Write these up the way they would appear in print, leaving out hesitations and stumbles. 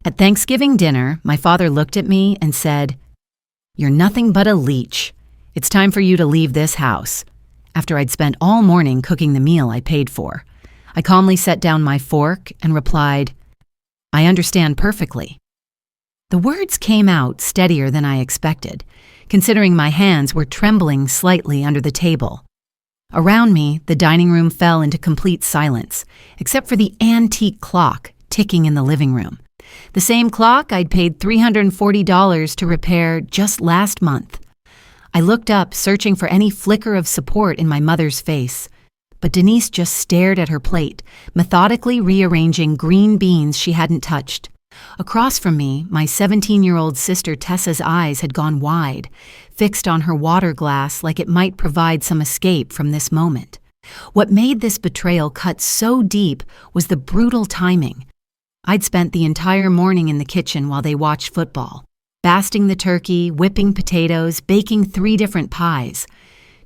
At Thanksgiving dinner, my father looked at me and said, "You're nothing but a leech. It's time for you to leave this house," after I'd spent all morning cooking the meal I paid for. I calmly set down my fork and replied, "I understand perfectly." The words came out steadier than I expected, considering my hands were trembling slightly under the table. Around me, the dining room fell into complete silence, except for the antique clock ticking in the living room. The same clock I'd paid $340 to repair just last month. I looked up, searching for any flicker of support in my mother's face, but Denise just stared at her plate, methodically rearranging green beans she hadn't touched. Across from me, my 17-year-old sister Tessa's eyes had gone wide, fixed on her water glass like it might provide some escape from this moment. What made this betrayal cut so deep was the brutal timing. I'd spent the entire morning in the kitchen while they watched football, basting the turkey, whipping potatoes, baking 3 different pies.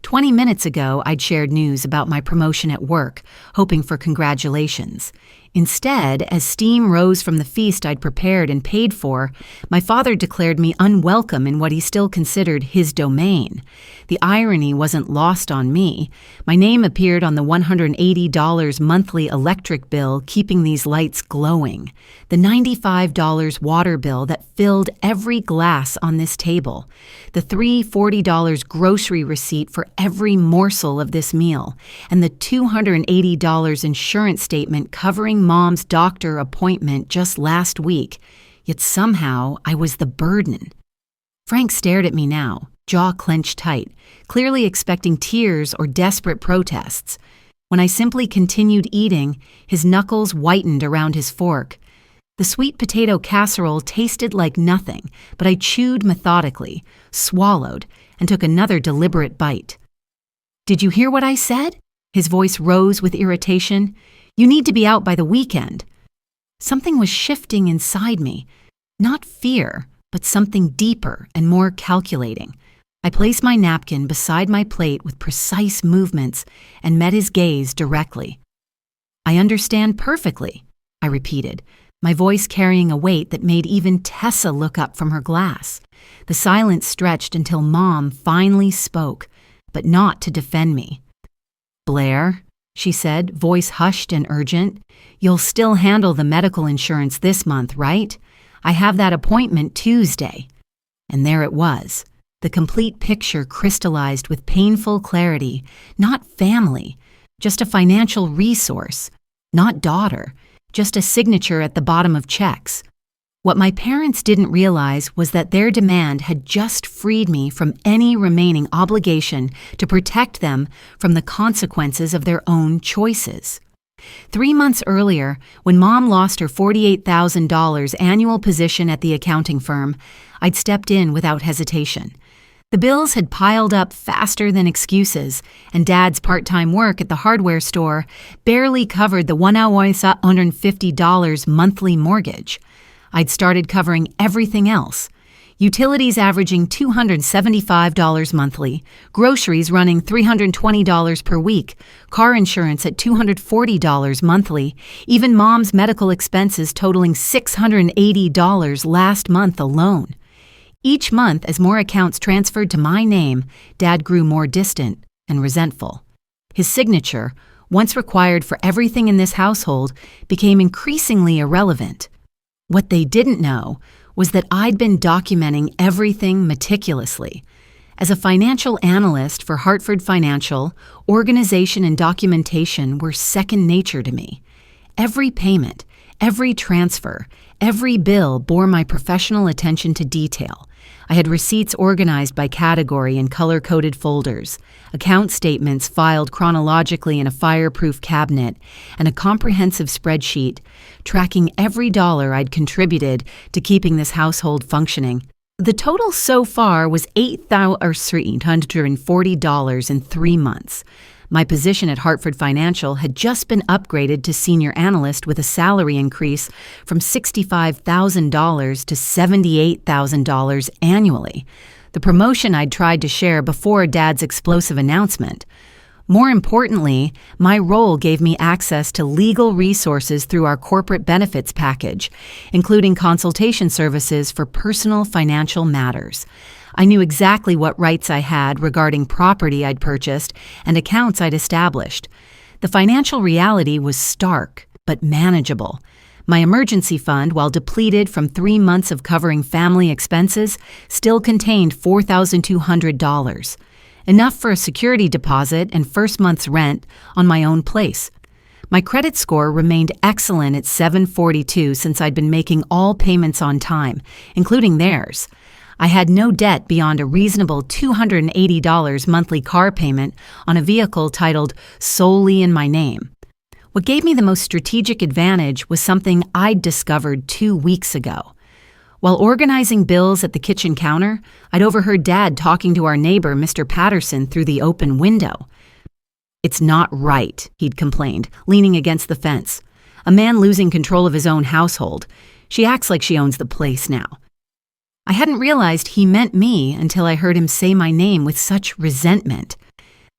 20 minutes ago, I'd shared news about my promotion at work, hoping for congratulations. Instead, as steam rose from the feast I'd prepared and paid for, my father declared me unwelcome in what he still considered his domain. The irony wasn't lost on me. My name appeared on the $180 monthly electric bill, keeping these lights glowing. The $95 water bill that filled every glass on this table. The $340 grocery receipt for every morsel of this meal. And the $280 insurance statement covering Mom's doctor appointment just last week, yet somehow I was the burden. Frank stared at me now, jaw clenched tight, clearly expecting tears or desperate protests. When I simply continued eating, his knuckles whitened around his fork. The sweet potato casserole tasted like nothing, but I chewed methodically, swallowed, and took another deliberate bite. "Did you hear what I said?" His voice rose with irritation. "You need to be out by the weekend." Something was shifting inside me. Not fear, but something deeper and more calculating. I placed my napkin beside my plate with precise movements and met his gaze directly. "I understand perfectly," I repeated, my voice carrying a weight that made even Tessa look up from her glass. The silence stretched until Mom finally spoke, but not to defend me. "Blair," she said, voice hushed and urgent, "you'll still handle the medical insurance this month, right? I have that appointment Tuesday." And there it was, the complete picture crystallized with painful clarity. Not family, just a financial resource. Not daughter, just a signature at the bottom of checks. What my parents didn't realize was that their demand had just freed me from any remaining obligation to protect them from the consequences of their own choices. 3 months earlier, when Mom lost her $48,000 annual position at the accounting firm, I'd stepped in without hesitation. The bills had piled up faster than excuses, and Dad's part-time work at the hardware store barely covered the $150 monthly mortgage. I'd started covering everything else. Utilities averaging $275 monthly, groceries running $320 per week, car insurance at $240 monthly, even Mom's medical expenses totaling $680 last month alone. Each month, as more accounts transferred to my name, Dad grew more distant and resentful. His signature, once required for everything in this household, became increasingly irrelevant. What they didn't know was that I'd been documenting everything meticulously. As a financial analyst for Hartford Financial, organization and documentation were second nature to me. Every payment, every transfer, every bill bore my professional attention to detail. I had receipts organized by category in color-coded folders, account statements filed chronologically in a fireproof cabinet, and a comprehensive spreadsheet tracking every dollar I'd contributed to keeping this household functioning. The total so far was $8,340 in 3 months. My position at Hartford Financial had just been upgraded to senior analyst with a salary increase from $65,000 to $78,000 annually, the promotion I'd tried to share before Dad's explosive announcement. More importantly, my role gave me access to legal resources through our corporate benefits package, including consultation services for personal financial matters. I knew exactly what rights I had regarding property I'd purchased and accounts I'd established. The financial reality was stark, but manageable. My emergency fund, while depleted from 3 months of covering family expenses, still contained $4,200. Enough for a security deposit and first month's rent on my own place. My credit score remained excellent at 742 since I'd been making all payments on time, including theirs. I had no debt beyond a reasonable $280 monthly car payment on a vehicle titled solely in my name. What gave me the most strategic advantage was something I'd discovered 2 weeks ago. While organizing bills at the kitchen counter, I'd overheard Dad talking to our neighbor, Mr. Patterson, through the open window. "It's not right," he'd complained, leaning against the fence. "A man losing control of his own household. She acts like she owns the place now." I hadn't realized he meant me until I heard him say my name with such resentment.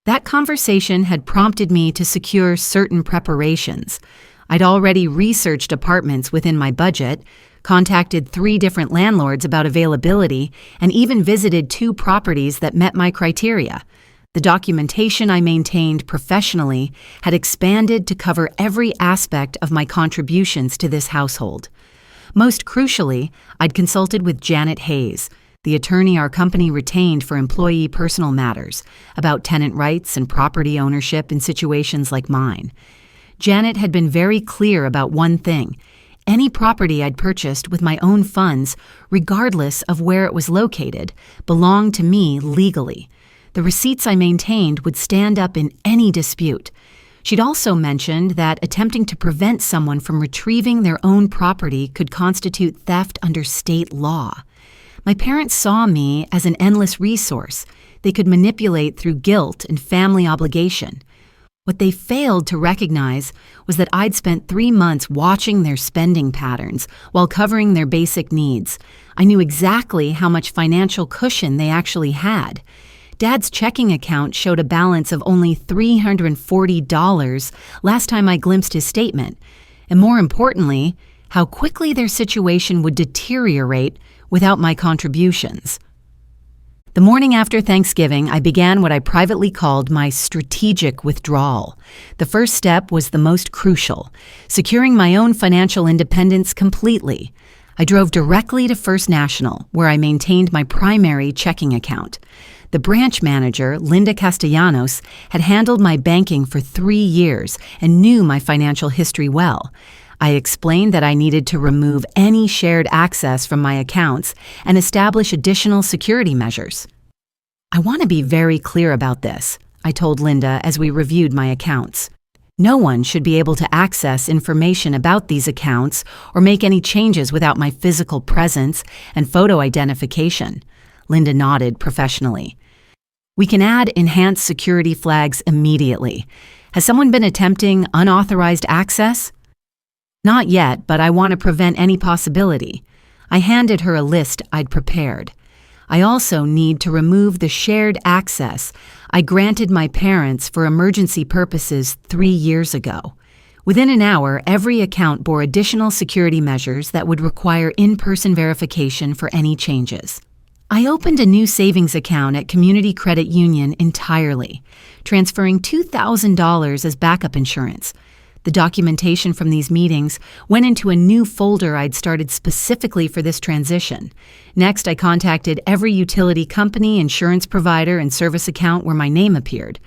That conversation had prompted me to secure certain preparations. I'd already researched apartments within my budget, contacted 3 different landlords about availability, and even visited 2 properties that met my criteria. The documentation I maintained professionally had expanded to cover every aspect of my contributions to this household. Most crucially, I'd consulted with Janet Hayes, the attorney our company retained for employee personal matters, about tenant rights and property ownership in situations like mine. Janet had been very clear about one thing: any property I'd purchased with my own funds, regardless of where it was located, belonged to me legally. The receipts I maintained would stand up in any dispute. She'd also mentioned that attempting to prevent someone from retrieving their own property could constitute theft under state law. My parents saw me as an endless resource they could manipulate through guilt and family obligation. What they failed to recognize was that I'd spent 3 months watching their spending patterns while covering their basic needs. I knew exactly how much financial cushion they actually had. Dad's checking account showed a balance of only $340 last time I glimpsed his statement, and more importantly, how quickly their situation would deteriorate without my contributions. The morning after Thanksgiving, I began what I privately called my strategic withdrawal. The first step was the most crucial, securing my own financial independence completely. I drove directly to First National, where I maintained my primary checking account. The branch manager, Linda Castellanos, had handled my banking for 3 years and knew my financial history well. I explained that I needed to remove any shared access from my accounts and establish additional security measures. "I want to be very clear about this," I told Linda as we reviewed my accounts. "No one should be able to access information about these accounts or make any changes without my physical presence and photo identification." Linda nodded professionally. "We can add enhanced security flags immediately. Has someone been attempting unauthorized access?" "Not yet, but I want to prevent any possibility." I handed her a list I'd prepared. "I also need to remove the shared access I granted my parents for emergency purposes 3 years ago." Within an hour, every account bore additional security measures that would require in-person verification for any changes. I opened a new savings account at Community Credit Union entirely, transferring $2,000 as backup insurance. The documentation from these meetings went into a new folder I'd started specifically for this transition. Next, I contacted every utility company, insurance provider, and service account where my name appeared.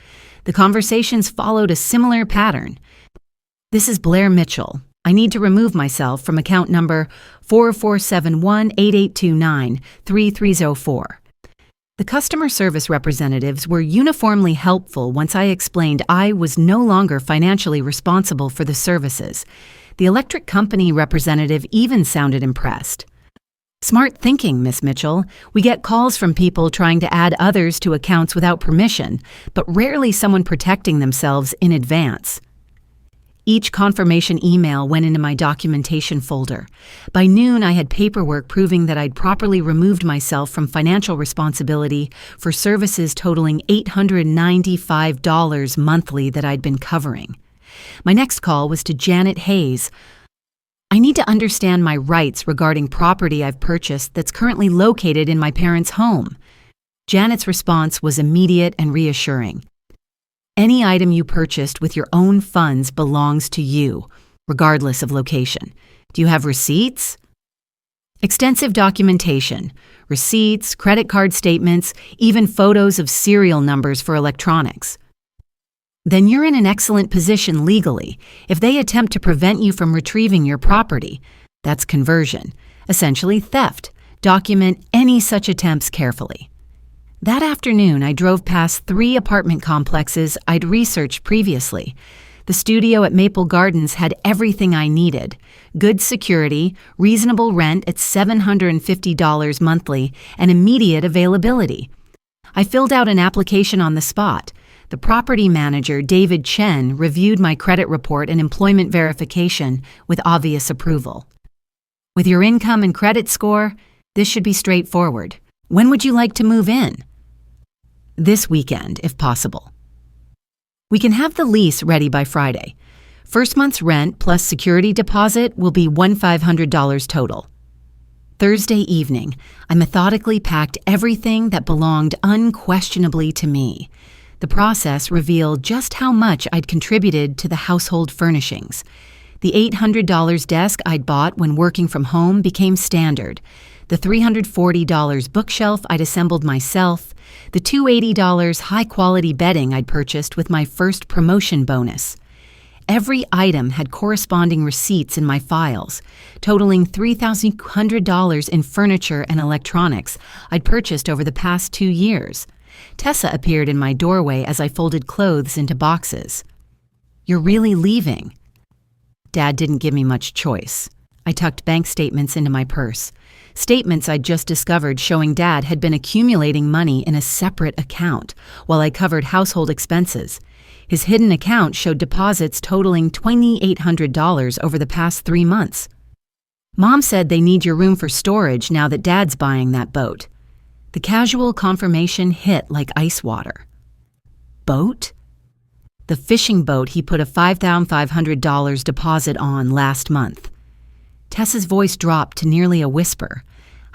The conversations followed a similar pattern. "This is Blair Mitchell. I need to remove myself from account number 447188293304. The customer service representatives were uniformly helpful once I explained I was no longer financially responsible for the services. The electric company representative even sounded impressed. "Smart thinking, Miss Mitchell. We get calls from people trying to add others to accounts without permission, but rarely someone protecting themselves in advance." Each confirmation email went into my documentation folder. By noon, I had paperwork proving that I'd properly removed myself from financial responsibility for services totaling $895 monthly that I'd been covering. My next call was to Janet Hayes. I need to understand my rights regarding property I've purchased that's currently located in my parents' home. Janet's response was immediate and reassuring. Any item you purchased with your own funds belongs to you, regardless of location. Do you have receipts? Extensive documentation, receipts, credit card statements, even photos of serial numbers for electronics. Then you're in an excellent position legally. If they attempt to prevent you from retrieving your property, that's conversion, essentially theft. Document any such attempts carefully. That afternoon, I drove past 3 apartment complexes I'd researched previously. The studio at Maple Gardens had everything I needed: good security, reasonable rent at $750 monthly, and immediate availability. I filled out an application on the spot. The property manager, David Chen, reviewed my credit report and employment verification with obvious approval. With your income and credit score, this should be straightforward. When would you like to move in? This weekend, if possible. We can have the lease ready by Friday. First month's rent plus security deposit will be $1,500 total. Thursday evening, I methodically packed everything that belonged unquestionably to me. The process revealed just how much I'd contributed to the household furnishings. The $800 desk I'd bought when working from home became standard. The $340 bookshelf I'd assembled myself, the $280 high-quality bedding I'd purchased with my first promotion bonus. Every item had corresponding receipts in my files, totaling $3,100 in furniture and electronics I'd purchased over the past 2 years. Tessa appeared in my doorway as I folded clothes into boxes. "You're really leaving?" Dad didn't give me much choice. I tucked bank statements into my purse. Statements I'd just discovered showing Dad had been accumulating money in a separate account while I covered household expenses. His hidden account showed deposits totaling $2,800 over the past 3 months. "Mom said they need your room for storage now that Dad's buying that boat." The casual confirmation hit like ice water. Boat? The fishing boat he put a $5,500 deposit on last month. Tessa's voice dropped to nearly a whisper.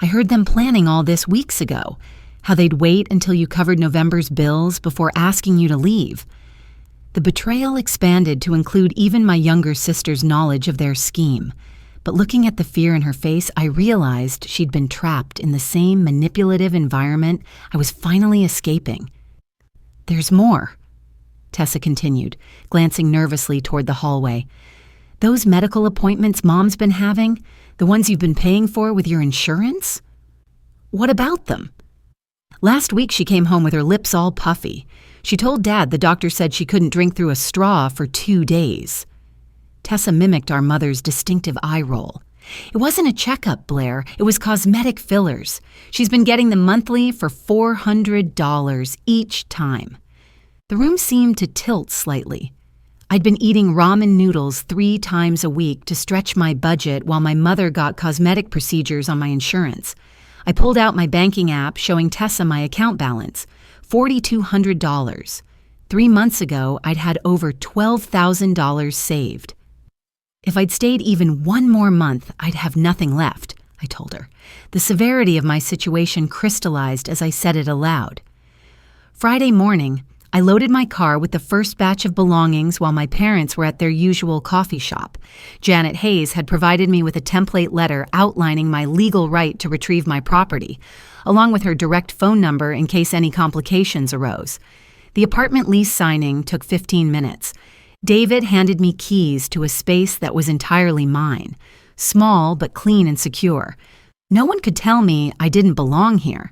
"I heard them planning all this weeks ago, how they'd wait until you covered November's bills before asking you to leave." The betrayal expanded to include even my younger sister's knowledge of their scheme. But looking at the fear in her face, I realized she'd been trapped in the same manipulative environment I was finally escaping. "There's more," Tessa continued, glancing nervously toward the hallway. "Those medical appointments Mom's been having, the ones you've been paying for with your insurance? What about them?" Last week she came home with her lips all puffy. She told Dad the doctor said she couldn't drink through a straw for 2 days. Tessa mimicked our mother's distinctive eye roll. "It wasn't a checkup, Blair. It was cosmetic fillers. She's been getting them monthly for $400 each time." The room seemed to tilt slightly. I'd been eating ramen noodles 3 times a week to stretch my budget while my mother got cosmetic procedures on my insurance. I pulled out my banking app showing Tessa my account balance, $4,200. 3 months ago, I'd had over $12,000 saved. "If I'd stayed even 1 more month, I'd have nothing left," I told her. The severity of my situation crystallized as I said it aloud. Friday morning, I loaded my car with the first batch of belongings while my parents were at their usual coffee shop. Janet Hayes had provided me with a template letter outlining my legal right to retrieve my property, along with her direct phone number in case any complications arose. The apartment lease signing took 15 minutes. David handed me keys to a space that was entirely mine, small but clean and secure. No one could tell me I didn't belong here.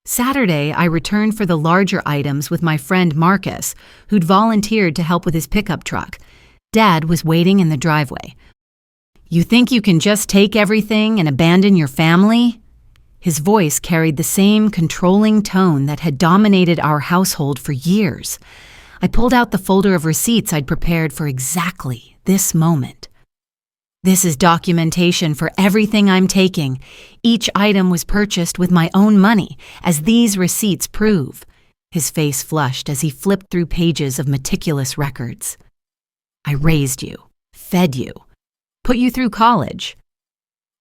Saturday, I returned for the larger items with my friend Marcus, who'd volunteered to help with his pickup truck. Dad was waiting in the driveway. "You think you can just take everything and abandon your family?" His voice carried the same controlling tone that had dominated our household for years. I pulled out the folder of receipts I'd prepared for exactly this moment. This is documentation for everything I'm taking. Each item was purchased with my own money, as these receipts prove. His face flushed as he flipped through pages of meticulous records. I raised you, fed you, put you through college.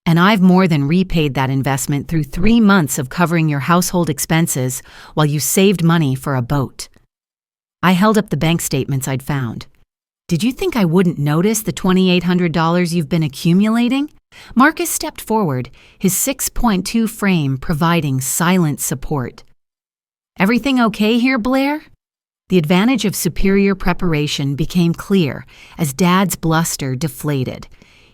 And I've more than repaid that investment through 3 months of covering your household expenses while you saved money for a boat. I held up the bank statements I'd found. Did you think I wouldn't notice the $2,800 you've been accumulating? Marcus stepped forward, his 6.2 frame providing silent support. Everything okay here, Blair? The advantage of superior preparation became clear as Dad's bluster deflated.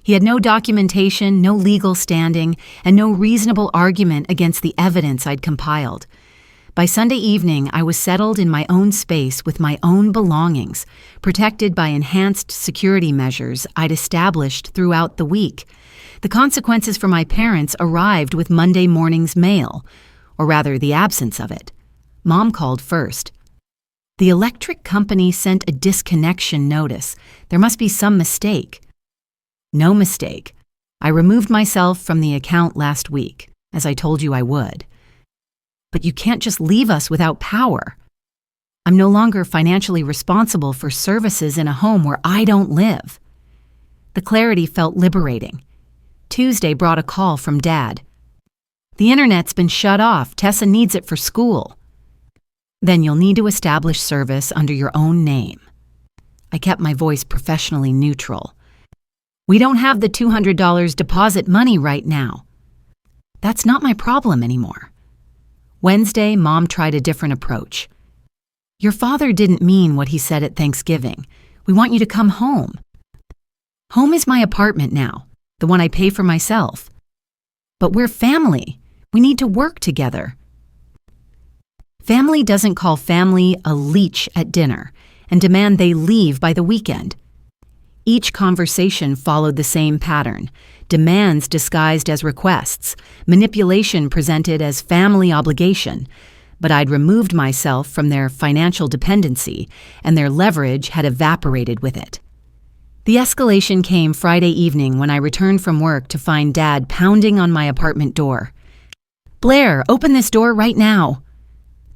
He had no documentation, no legal standing, and no reasonable argument against the evidence I'd compiled. By Sunday evening, I was settled in my own space with my own belongings, protected by enhanced security measures I'd established throughout the week. The consequences for my parents arrived with Monday morning's mail, or rather the absence of it. Mom called first. The electric company sent a disconnection notice. There must be some mistake. No mistake. I removed myself from the account last week, as I told you I would. But you can't just leave us without power. I'm no longer financially responsible for services in a home where I don't live. The clarity felt liberating. Tuesday brought a call from Dad. The internet's been shut off. Tessa needs it for school. Then you'll need to establish service under your own name. I kept my voice professionally neutral. We don't have the $200 deposit money right now. That's not my problem anymore. Wednesday, Mom tried a different approach. Your father didn't mean what he said at Thanksgiving. We want you to come home. Home is my apartment now, the one I pay for myself. But we're family. We need to work together. Family doesn't call family a leech at dinner and demand they leave by the weekend. Each conversation followed the same pattern: demands disguised as requests, manipulation presented as family obligation. But I'd removed myself from their financial dependency, and their leverage had evaporated with it. The escalation came Friday evening when I returned from work to find Dad pounding on my apartment door. Blair, open this door right now.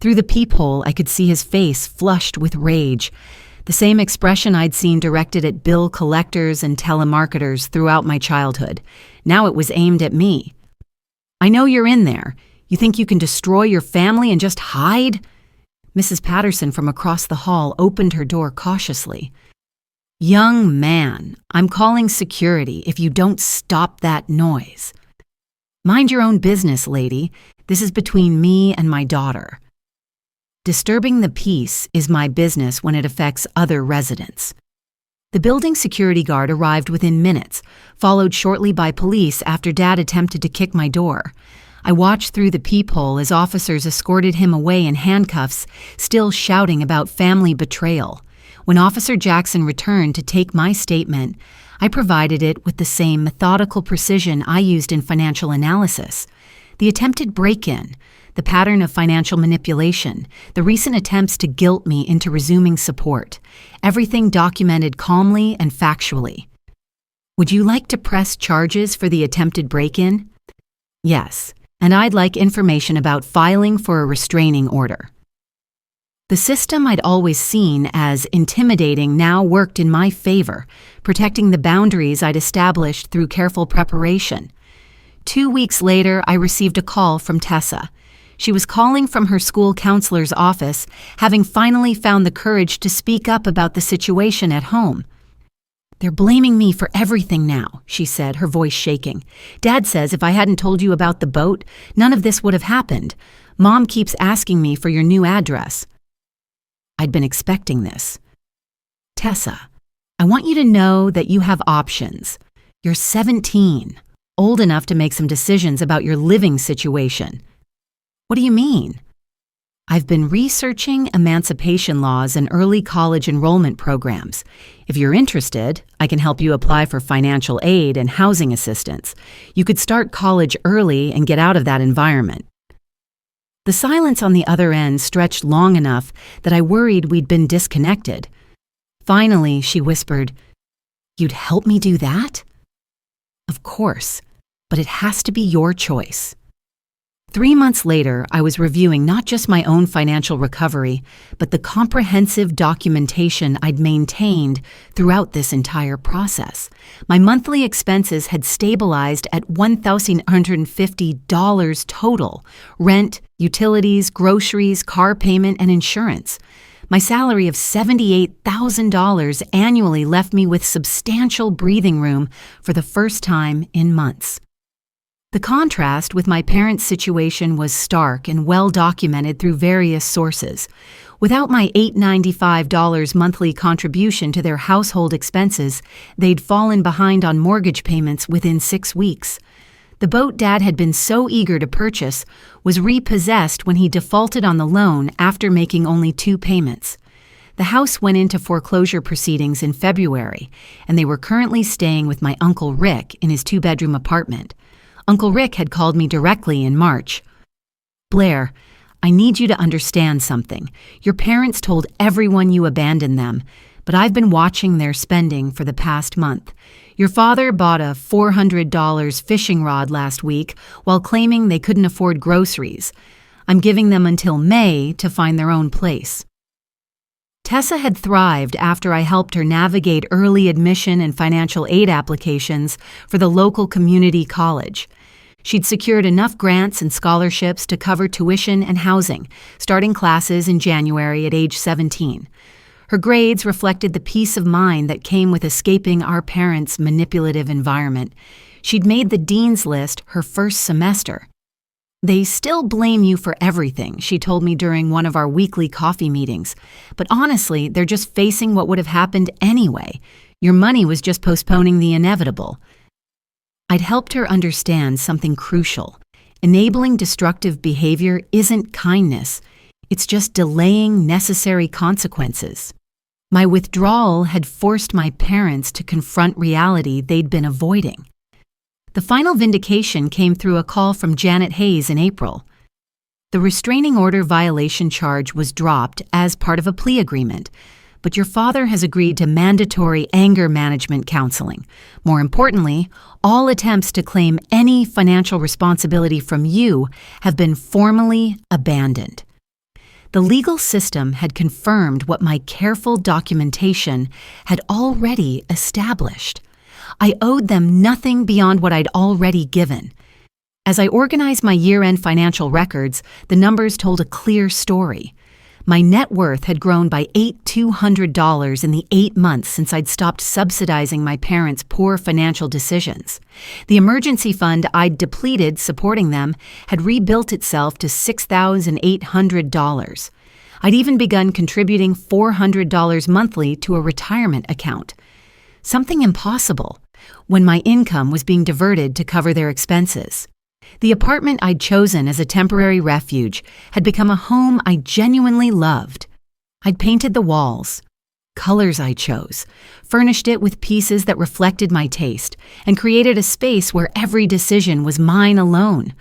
Through the peephole, I could see his face flushed with rage, the same expression I'd seen directed at bill collectors and telemarketers throughout my childhood. Now it was aimed at me. I know you're in there. You think you can destroy your family and just hide? Mrs. Patterson from across the hall opened her door cautiously. Young man, I'm calling security if you don't stop that noise. Mind your own business, lady. This is between me and my daughter. Disturbing the peace is my business when it affects other residents. The building security guard arrived within minutes, followed shortly by police after Dad attempted to kick my door. I watched through the peephole as officers escorted him away in handcuffs, still shouting about family betrayal. When Officer Jackson returned to take my statement, I provided it with the same methodical precision I used in financial analysis. The attempted break-in, the pattern of financial manipulation, the recent attempts to guilt me into resuming support, everything documented calmly and factually. Would you like to press charges for the attempted break-in? Yes, and I'd like information about filing for a restraining order. The system I'd always seen as intimidating now worked in my favor, protecting the boundaries I'd established through careful preparation. 2 weeks later, I received a call from Tessa. She was calling from her school counselor's office, having finally found the courage to speak up about the situation at home. They're blaming me for everything now, she said, her voice shaking. Dad says if I hadn't told you about the boat, none of this would have happened. Mom keeps asking me for your new address. I'd been expecting this. Tessa, I want you to know that you have options. You're 17, old enough to make some decisions about your living situation. What do you mean? I've been researching emancipation laws and early college enrollment programs. If you're interested, I can help you apply for financial aid and housing assistance. You could start college early and get out of that environment. The The silence on the other end stretched long enough that I worried we'd been disconnected. Finally, she whispered, "You'd help me do that?" "Of course, but it has to be your choice." 3 months later, I was reviewing not just my own financial recovery, but the comprehensive documentation I'd maintained throughout this entire process. My monthly expenses had stabilized at $1,150 total: rent, utilities, groceries, car payment, and insurance. My salary of $78,000 annually left me with substantial breathing room for the first time in months. The contrast with my parents' situation was stark and well documented through various sources. Without my $895 monthly contribution to their household expenses, they'd fallen behind on mortgage payments within 6 weeks. The boat Dad had been so eager to purchase was repossessed when he defaulted on the loan after making only 2 payments. The house went into foreclosure proceedings in February, and they were currently staying with my Uncle Rick in his 2-bedroom apartment. Uncle Rick had called me directly in March. "Blair, I need you to understand something. Your parents told everyone you abandoned them, but I've been watching their spending for the past month. Your father bought a $400 fishing rod last week while claiming they couldn't afford groceries. I'm giving them until May to find their own place." Tessa had thrived after I helped her navigate early admission and financial aid applications for the local community college. She'd secured enough grants and scholarships to cover tuition and housing, starting classes in January at age 17. Her grades reflected the peace of mind that came with escaping our parents' manipulative environment. She'd made the dean's list her first semester. "They still blame you for everything," she told me during one of our weekly coffee meetings. "But honestly, they're just facing what would have happened anyway. Your money was just postponing the inevitable." I'd helped her understand something crucial. Enabling destructive behavior isn't kindness. It's just delaying necessary consequences. My withdrawal had forced my parents to confront reality they'd been avoiding. The final vindication came through a call from Janet Hayes in April. "The restraining order violation charge was dropped as part of a plea agreement, but your father has agreed to mandatory anger management counseling. More importantly, all attempts to claim any financial responsibility from you have been formally abandoned." The legal system had confirmed what my careful documentation had already established. I owed them nothing beyond what I'd already given. As I organized my year-end financial records, the numbers told a clear story. My net worth had grown by $8,200 in the 8 months since I'd stopped subsidizing my parents' poor financial decisions. The emergency fund I'd depleted supporting them had rebuilt itself to $6,800. I'd even begun contributing $400 monthly to a retirement account. Something impossible when my income was being diverted to cover their expenses. The apartment I'd chosen as a temporary refuge had become a home I genuinely loved. I'd painted the walls, colors I chose, furnished it with pieces that reflected my taste, and created a space where every decision was mine alone.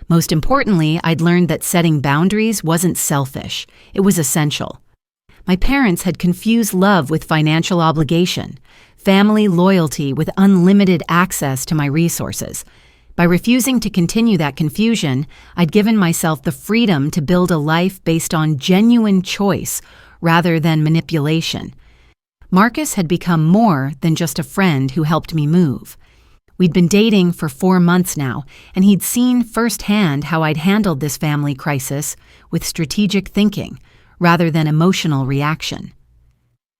Most importantly, I'd learned that setting boundaries wasn't selfish, it was essential. My parents had confused love with financial obligation, family loyalty with unlimited access to my resources. By refusing to continue that confusion, I'd given myself the freedom to build a life based on genuine choice rather than manipulation. Marcus had become more than just a friend who helped me move. We'd been dating for 4 months now, and he'd seen firsthand how I'd handled this family crisis with strategic thinking rather than emotional reaction.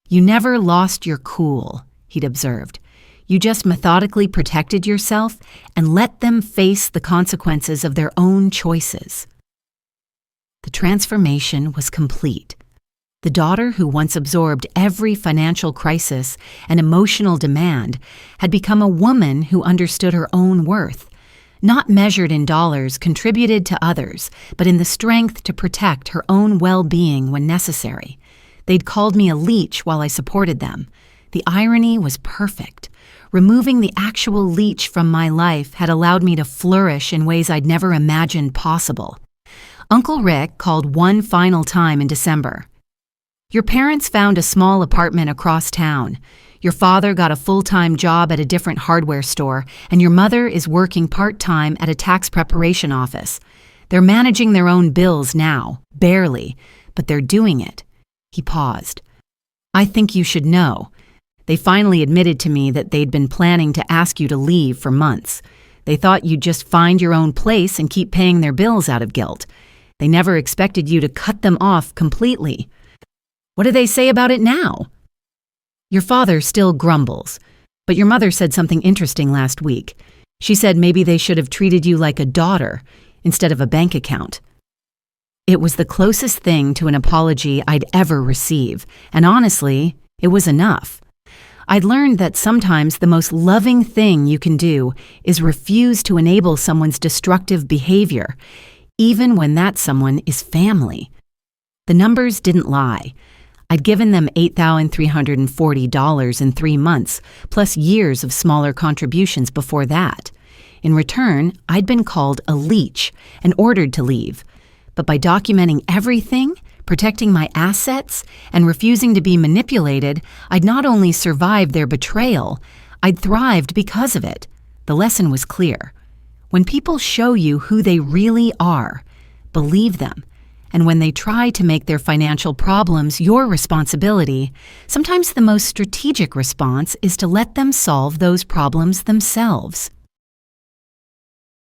"You never lost your cool," he'd observed. "You just methodically protected yourself and let them face the consequences of their own choices." The transformation was complete. The daughter who once absorbed every financial crisis and emotional demand had become a woman who understood her own worth, not measured in dollars contributed to others, but in the strength to protect her own well-being when necessary. They'd called me a leech while I supported them. The irony was perfect. Removing the actual leech from my life had allowed me to flourish in ways I'd never imagined possible. Uncle Rick called one final time in December. Your parents found a small apartment across town. Your father got a full-time job at a different hardware store, and your mother is working part-time at a tax preparation office. They're managing their own bills now, barely, but they're doing it. He paused. I think you should know. They finally admitted to me that they'd been planning to ask you to leave for months. They thought you'd just find your own place and keep paying their bills out of guilt. They never expected you to cut them off completely. What do they say about it now? Your father still grumbles, but your mother said something interesting last week. She said maybe they should have treated you like a daughter instead of a bank account. It was the closest thing to an apology I'd ever receive, and honestly, it was enough. I'd learned that sometimes the most loving thing you can do is refuse to enable someone's destructive behavior, even when that someone is family. The numbers didn't lie. I'd given them $8,340 in 3 months, plus years of smaller contributions before that. In return, I'd been called a leech and ordered to leave. But by documenting everything, protecting my assets, and refusing to be manipulated, I'd not only survived their betrayal, I'd thrived because of it. The lesson was clear. When people show you who they really are, believe them. And when they try to make their financial problems your responsibility, sometimes the most strategic response is to let them solve those problems themselves.